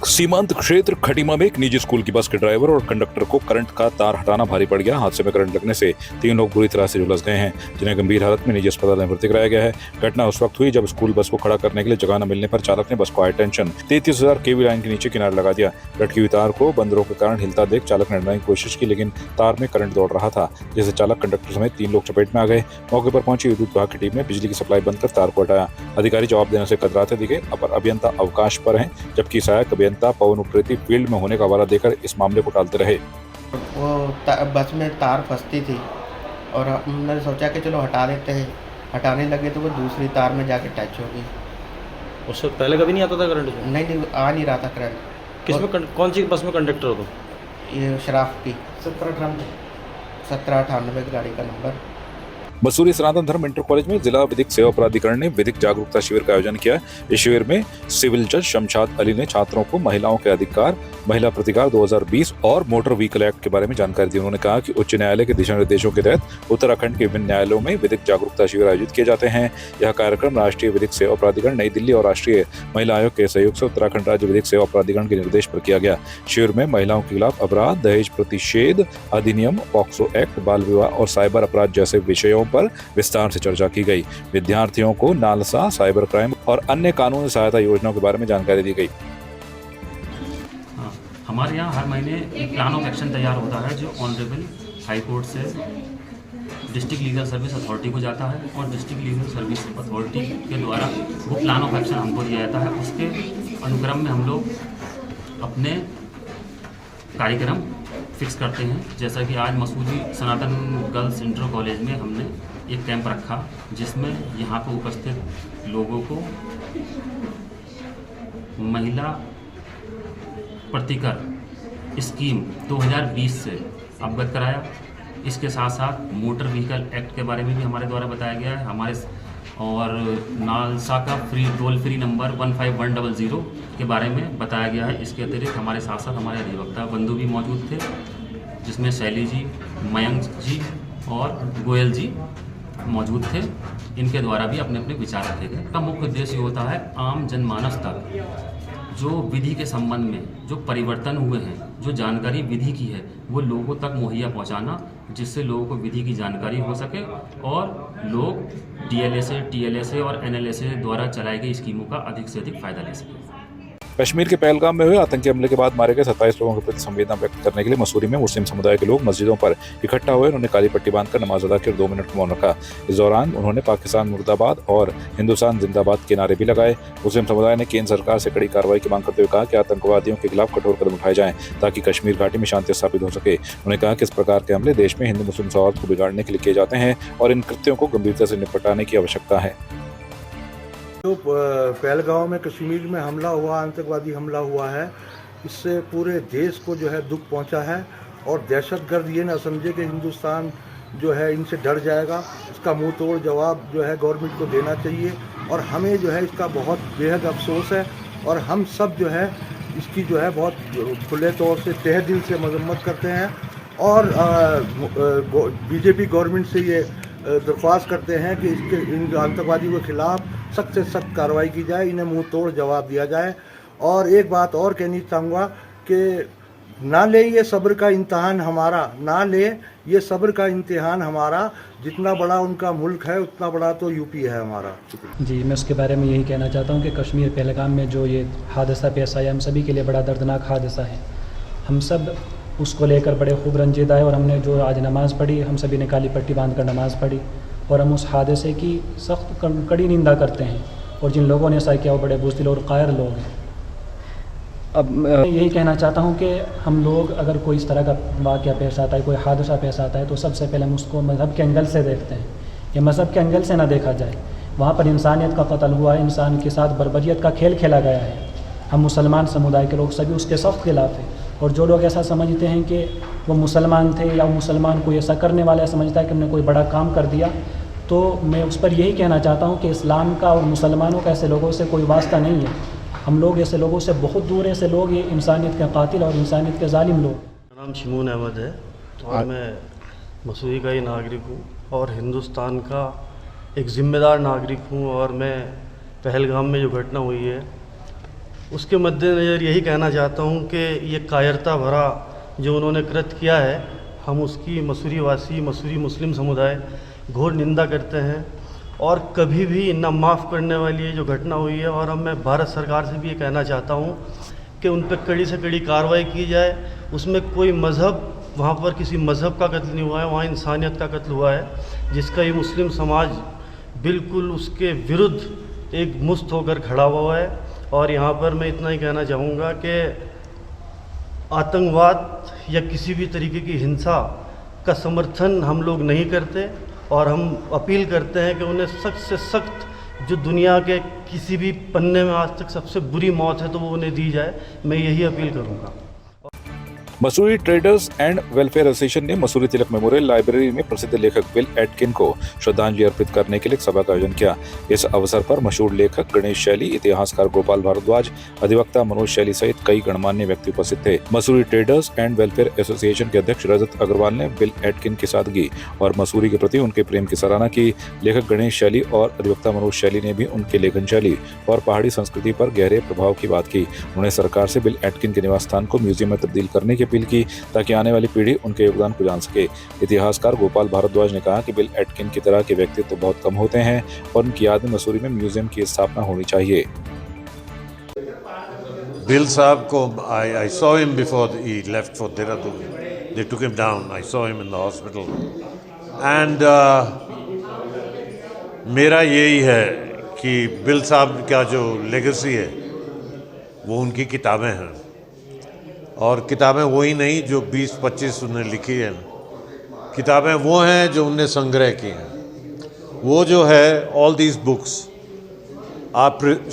सीमांत क्षेत्र खटीमा में एक निजी स्कूल की बस के ड्राइवर और कंडक्टर को करंट का तार हटाना भारी पड़ गया। हादसे में करंट लगने से 3 लोग बुरी तरह से झुलस गए हैं, जिन्हें गंभीर हालत में निजी अस्पताल में भर्ती कराया गया है। घटना उस वक्त हुई जब स्कूल बस को खड़ा करने के लिए जगह न मिलने पर चालक ने बस को हाई टेंशन 33,000 केवी लाइन के नीचे किनारे लगा दिया। लटकी हुई तार को बंदरों के कारण हिलता देख चालक ने हटाने की कोशिश की, लेकिन तार में करंट दौड़ रहा था, जिससे चालक, कंडक्टर समेत 3 लोग चपेट में आ गए। मौके पर पहुंची विद्युत विभाग की टीम ने बिजली की सप्लाई बंद कर तार को हटाया। अधिकारी जवाब देने से कतराते दिखे। अपर अभियंता अवकाश पर हैं, जबकि सहायक अभियंता पवन उप्रेती फील्ड में होने का हवाला देकर इस मामले को टालते रहे। वो बस में तार फंसती थी और हमने सोचा कि चलो हटा देते हैं। हटाने लगे तो वो दूसरी तार में जाके टच हो गई। उससे पहले कभी नहीं आता था करंट? नहीं, आ नहीं रहा था करंट। किसमें कौन सी बस में कंडक्टर हो तुम? ये शराफ की 1798 गाड़ी का नंबर। मसूरी सनातन धर्म इंटर कॉलेज में जिला विधिक सेवा प्राधिकरण ने विधिक जागरूकता शिविर का आयोजन किया। इस शिविर में सिविल जज शमशाद अली ने छात्रों को महिलाओं के अधिकार, महिला प्रतिकार 2020 और मोटर व्हीकल एक्ट के बारे में जानकारी दी। उन्होंने कहा कि उच्च न्यायालय के दिशा निर्देशों के तहत उत्तराखंड के विभिन्न न्यायालयों में विधिक जागरूकता शिविर आयोजित किए जाते हैं। यह कार्यक्रम राष्ट्रीय विधिक सेवा प्राधिकरण नई दिल्ली और राष्ट्रीय महिला आयोग के सहयोग से उत्तराखंड राज्य विधिक सेवा प्राधिकरण के निर्देश पर किया गया। शिविर में महिलाओं के खिलाफ अपराध, दहेज प्रतिषेध अधिनियम, पॉक्सो एक्ट, बाल विवाह और साइबर अपराध जैसे विषयों पर विस्तार से चर्चा की गई। विद्यार्थियों को नालसा, साइबर क्राइम और अन्य कानूनी सहायता योजनाओं के बारे में जानकारी दी गई। हमारे यहाँ हर महीने एक प्लान ऑफ एक्शन तैयार होता है, जो ऑनरेबल हाई कोर्ट से डिस्ट्रिक्ट लीगल सर्विस अथॉरिटी को जाता है और डिस्ट्रिक्ट लीगल सर्विस अथॉरिटी के द्वारा वो प्लान ऑफ एक्शन हमको दिया जाता है। उसके अनुक्रम में हम लोग अपने कार्यक्रम फिक्स करते हैं। जैसा कि आज मसूरी सनातन गर्ल्स इंटर कॉलेज में हमने एक कैंप रखा, जिसमें यहाँ पर उपस्थित लोगों को महिला प्रतिकर स्कीम 2020 से अवगत कराया। इसके साथ साथ मोटर व्हीकल एक्ट के बारे में भी हमारे द्वारा बताया गया है। हमारे और नालसा का टोल फ्री नंबर 15100 के बारे में बताया गया है। इसके अतिरिक्त हमारे साथ साथ हमारे अधिवक्ता बंधु भी मौजूद थे, जिसमें शैली जी, मयंक जी और गोयल जी मौजूद थे। इनके द्वारा भी अपने अपने विचार रखे गए। का मुख्य उद्देश्य होता है आम जनमानस तक जो विधि के संबंध में जो परिवर्तन हुए हैं, जो जानकारी विधि की है, वो लोगों तक मुहैया पहुंचाना, जिससे लोगों को विधि की जानकारी हो सके और लोग DLSA, TLSA और NLSA द्वारा चलाई गई स्कीमों का अधिक से अधिक फायदा ले सकें। कश्मीर के पहलगाम में हुए आतंकी हमले के बाद मारे गए 27 लोगों के प्रति संवेदना व्यक्त करने के लिए मसूरी में मुस्लिम समुदाय के लोग मस्जिदों पर इकट्ठा हुए। उन्होंने काली पट्टी बांधकर नमाज अदा की और 2 मिनट का मौन रखा। इस दौरान उन्होंने पाकिस्तान मुर्दाबाद और हिंदुस्तान जिंदाबाद के नारे भी लगाए। मुस्लिम समुदाय ने केंद्र सरकार से कड़ी कार्रवाई की मांग करते हुए कहा कि आतंकवादियों के खिलाफ कठोर कदम उठाए जाएं, ताकि कश्मीर घाटी में शांति स्थापित हो सके। उन्होंने कहा कि इस प्रकार के हमले देश में हिंदू मुस्लिम सौहार्द को बिगाड़ने के लिए किए जाते हैं और इन कृत्यों को गंभीरता से निपटाने की आवश्यकता है। जो पहलगाम में कश्मीर में हमला हुआ, आतंकवादी हमला हुआ है, इससे पूरे देश को जो है दुख पहुंचा है और दहशतगर्द ये ना समझे कि हिंदुस्तान जो है इनसे डर जाएगा। इसका मुंह तोड़ जवाब जो है गवर्नमेंट को देना चाहिए और हमें जो है इसका बहुत बेहद अफसोस है और हम सब जो है इसकी जो है बहुत खुले तौर से तहे दिल से मजम्मत करते हैं और बीजेपी गवर्नमेंट से ये दरख्वास्त करते हैं कि इन आतंकवादियों के खिलाफ सख्त से सख्त कार्रवाई की जाए, इन्हें मुंह तोड़ जवाब दिया जाए। और एक बात और कहनी चाहूँगा कि ना ले ये सब्र का इम्तहान हमारा, ना ले ये सब्र का इम्तिहान हमारा। जितना बड़ा उनका मुल्क है उतना बड़ा तो यूपी है हमारा। जी, मैं उसके बारे में यही कहना चाहता हूँ कि कश्मीर पहलगाम में जो ये हादसा पेश आया, हम सभी के लिए बड़ा दर्दनाक हादसा है। हम सब उसको लेकर बड़े खूब रंजीदा है और हमने जो आज नमाज़ पढ़ी, हम सभी ने काली पट्टी बांध कर नमाज़ पढ़ी और हम उस हादसे की सख्त कड़ी निंदा करते हैं और जिन लोगों ने ऐसा किया वो बड़े बुज़दिल और कायर लोग हैं। अब मैं यही कहना चाहता हूँ कि हम लोग अगर कोई इस तरह का वाक़या पेश आता है, कोई हादसा पेश आता है, तो सबसे पहले हम उसको मज़हब के एंगल से देखते हैं। ये मज़हब के एंगल से ना देखा जाए। वहाँ पर इंसानियत का कत्ल हुआ है, इंसान के साथ बर्बरियत का खेल खेला गया है। हम मुसलमान समुदाय के लोग सभी उसके सख्त खिलाफ हैं और जो लोग ऐसा समझते हैं कि वो मुसलमान थे या मुसलमान को ऐसा करने वाला समझता है कि हमने कोई बड़ा काम कर दिया, तो मैं उस पर यही कहना चाहता हूँ कि इस्लाम का और मुसलमानों का ऐसे लोगों से कोई वास्ता नहीं है। हम लोग ऐसे लोगों से बहुत दूर ऐसे लोग, ये इंसानियत के कातिल और इंसानियत के जालिम लोग। मेरा नाम शिमून अहमद है और मैं मसूरी का ही नागरिक हूँ और हिंदुस्तान का एक ज़िम्मेदार नागरिक हूँ। और मैं पहलगाम में जो घटना हुई है उसके मद्देनज़र यही कहना चाहता हूँ कि ये कायरता भरा जो उन्होंने कृत्य किया है, हम उसकी मसूरी वासी, मसूरी मुस्लिम समुदाय घोर निंदा करते हैं और कभी भी ना माफ़ करने वाली ये जो घटना हुई है। और अब मैं भारत सरकार से भी ये कहना चाहता हूँ कि उन पर कड़ी से कड़ी कार्रवाई की जाए। उसमें कोई मज़हब, वहाँ पर किसी मज़हब का कत्ल नहीं हुआ है, वहाँ इंसानियत का कत्ल हुआ है, जिसका ये मुस्लिम समाज बिल्कुल उसके विरुद्ध एक मुस्त होकर खड़ा हुआ है। और यहाँ पर मैं इतना ही कहना चाहूँगा कि आतंकवाद या किसी भी तरीके की हिंसा का समर्थन हम लोग नहीं करते और हम अपील करते हैं कि उन्हें सख्त से सख्त, जो दुनिया के किसी भी पन्ने में आज तक सबसे बुरी मौत है, तो वो उन्हें दी जाए। मैं यही अपील करूँगा। Mussoorie traders and welfare association ने मसूरी तिलक मेमोरियल लाइब्रेरी में प्रसिद्ध लेखक बिल एटकिन को श्रद्धांजलि अर्पित करने के लिए एक सभा का आयोजन किया। इस अवसर पर मशहूर लेखक गणेश शैली, इतिहासकार गोपाल भारद्वाज, अधिवक्ता मनोज शैली सहित कई गणमान्य व्यक्ति उपस्थित थे। Mussoorie traders and welfare association के अध्यक्ष रजत अग्रवाल ने बिल एटकिन की सादगी और मसूरी के प्रति उनके प्रेम की सराहना की। लेखक गणेश शैली और अधिवक्ता मनोज शैली ने भी उनके लेखन शैली और पहाड़ी संस्कृति पर गहरे प्रभाव की बात की। उन्होंने सरकार से बिल एटकिन के निवास स्थान को म्यूजियम में तब्दील करने की अपील की ताकि आने वाली पीढ़ी उनके योगदान को जान सके। इतिहासकार गोपाल भारद्वाज ने कहा कि बिल एटकिन की तरह के व्यक्तित्व तो बहुत कम होते हैं और उनकी याद में मसूरी में म्यूजियम की स्थापना होनी चाहिए। बिल साहब को I saw him before he left for Dehradun. They took him down. I saw him in the hospital. And मेरा यही है कि बिल साहब का जो लेगेसी है वो उनकी किताबें हैं, और किताबें वही नहीं जो 20-25 उन्हें लिखी हैं। किताबें वो हैं जो उनने संग्रह की हैं। वो जो है all these books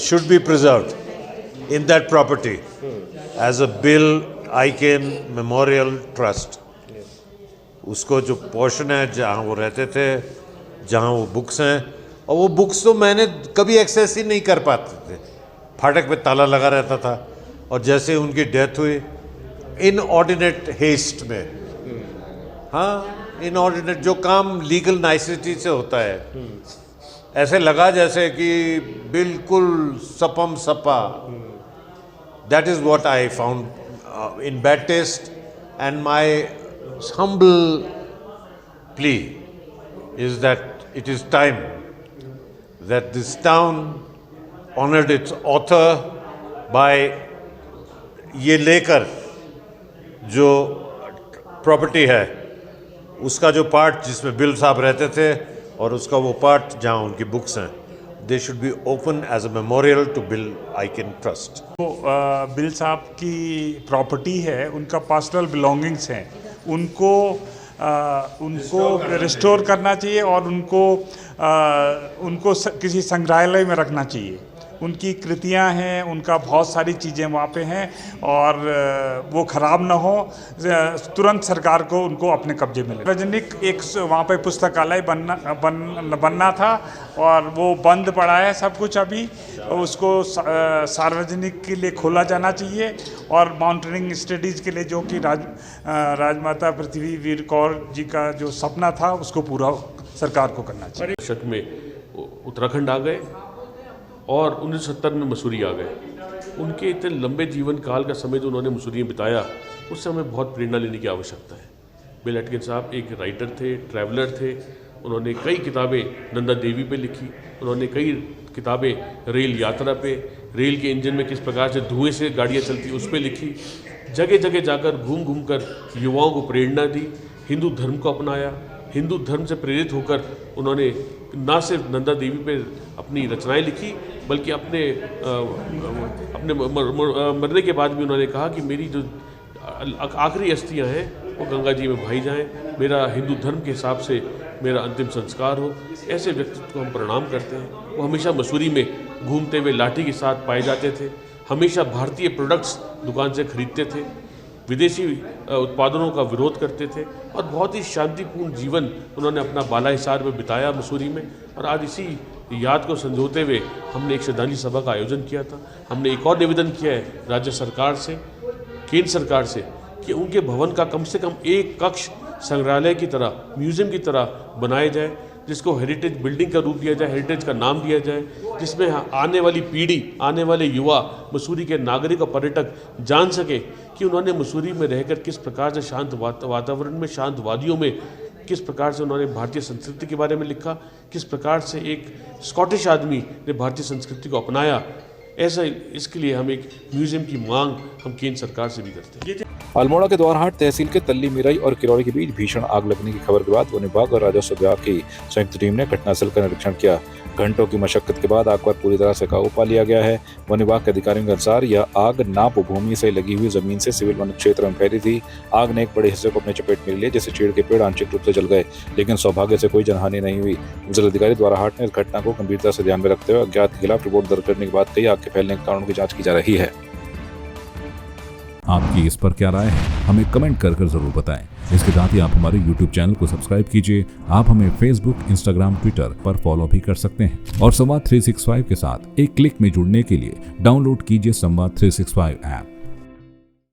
should be preserved in that property as a Bill Aiken Memorial Trust. उसको जो पोर्शन है जहाँ वो रहते थे, जहाँ वो बुक्स हैं, और वो बुक्स तो मैंने कभी एक्सेस ही नहीं कर पाते थे, फाटक पे ताला लगा रहता था। और जैसे उनकी डेथ हुई इनऑर्डिनेट हेस्ट में, हाँ इनऑर्डिनेट जो काम लीगल नाइसिटी से होता है, ऐसे लगा जैसे कि बिल्कुल सपम सपा। That is what I found in bad taste, and my humble plea is that it is time that this town honored its author by ये लेकर जो प्रॉपर्टी है उसका जो पार्ट जिसमें बिल साहब रहते थे और उसका वो पार्ट जहाँ उनकी बुक्स हैं, they should be open as a memorial to Bill Aiken Trust. Bill साहब की प्रॉपर्टी है, उनका पर्सनल बिलोंगिंग्स हैं, उनको रिस्टोर करना चाहिए और उनको किसी संग्रहालय में रखना चाहिए। उनकी कृतियां हैं, उनका बहुत सारी चीज़ें वहाँ पे हैं और वो ख़राब ना हो, तुरंत सरकार को उनको अपने कब्जे में ले। सार्वजनिक एक वहाँ पे पुस्तकालय बनना था और वो बंद पड़ा है सब कुछ। अभी उसको सार्वजनिक के लिए खोला जाना चाहिए और माउंटेनिंग स्टडीज़ के लिए जो कि राजमाता पृथ्वी वीर कौर जी का जो सपना था उसको पूरा सरकार को करना चाहिए। दशक में उत्तराखंड आ गए और 1970 में मसूरी आ गए। उनके इतने लंबे जीवन काल का समय जो उन्होंने मसूरी में बिताया, उससे हमें बहुत प्रेरणा लेने की आवश्यकता है। बिल एटकिन साहब एक राइटर थे, ट्रैवलर थे। उन्होंने कई किताबें नंदा देवी पे लिखी, उन्होंने कई किताबें रेल यात्रा पे, रेल के इंजन में किस प्रकार से धुएं से गाड़ियाँ चलती उस पर लिखी। जगह जगह जाकर घूम घूम कर युवाओं को प्रेरणा दी, हिंदू धर्म को अपनाया। हिंदू धर्म से प्रेरित होकर उन्होंने ना सिर्फ नंदा देवी पे अपनी रचनाएं लिखी, बल्कि अपने मरने के बाद भी उन्होंने कहा कि मेरी जो आखिरी अस्थियां हैं वो गंगा जी में बहाई जाएं, मेरा हिंदू धर्म के हिसाब से मेरा अंतिम संस्कार हो। ऐसे व्यक्तित्व को हम प्रणाम करते हैं। वो हमेशा मसूरी में घूमते हुए लाठी के साथ पाए जाते थे, हमेशा भारतीय प्रोडक्ट्स दुकान से खरीदते थे, विदेशी उत्पादनों का विरोध करते थे और बहुत ही शांतिपूर्ण जीवन उन्होंने अपना बाला हिसार में बिताया मसूरी में। और आज इसी याद को संजोते हुए हमने एक श्रद्धांजलि सभा का आयोजन किया था। हमने एक और निवेदन किया है राज्य सरकार से, केंद्र सरकार से, कि उनके भवन का कम से कम एक कक्ष संग्रहालय की तरह, म्यूजियम की तरह बनाया जाए, जिसको हेरिटेज बिल्डिंग का रूप दिया जाए, हेरिटेज का नाम दिया जाए, जिसमें आने वाली पीढ़ी, आने वाले युवा मसूरी के नागरिक और पर्यटक जान सके कि उन्होंने मसूरी में रहकर किस प्रकार से शांत वातावरण में, शांत वादियों में किस प्रकार से उन्होंने भारतीय संस्कृति के बारे में लिखा, किस प्रकार से एक स्कॉटिश आदमी ने भारतीय संस्कृति को अपनाया। ऐसा इसके लिए हम एक म्यूजियम की मांग हम केंद्र सरकार से भी करते हैं। अल्मोड़ा के द्वारहाट तहसील के तल्ली मिरई और किरौरी के बीच भीषण आग लगने की खबर के बाद वन विभाग और राजस्व विभाग की संयुक्त टीम ने घटनास्थल का निरीक्षण किया। घंटों की मशक्कत के बाद आग पर पूरी तरह से काबू पा लिया गया है। वन विभाग के अधिकारियों के अनुसार यह आग नाप भूमि से लगी हुई जमीन से सिविल वन क्षेत्र में फैली थी। आग ने एक बड़े हिस्से को अपने चपेट में लिया, जिससे चीड़ के पेड़ आंशिक रूप से जल गए, लेकिन सौभाग्य से कोई जनहानि नहीं हुई। जिलाधिकारी द्वारहाट ने इस घटना को गंभीरता से ध्यान में रखते हुए अज्ञात के खिलाफ रिपोर्ट दर्ज करने के बाद कई आग के फैलने के कारणों की जाँच की जा रही है। आपकी इस पर क्या राय है, हमें कमेंट कर जरूर बताएं। इसके साथ ही आप हमारे YouTube चैनल को सब्सक्राइब कीजिए। आप हमें Facebook, Instagram, Twitter पर फॉलो भी कर सकते हैं और संवाद 365 के साथ एक क्लिक में जुड़ने के लिए डाउनलोड कीजिए संवाद 365 ऐप।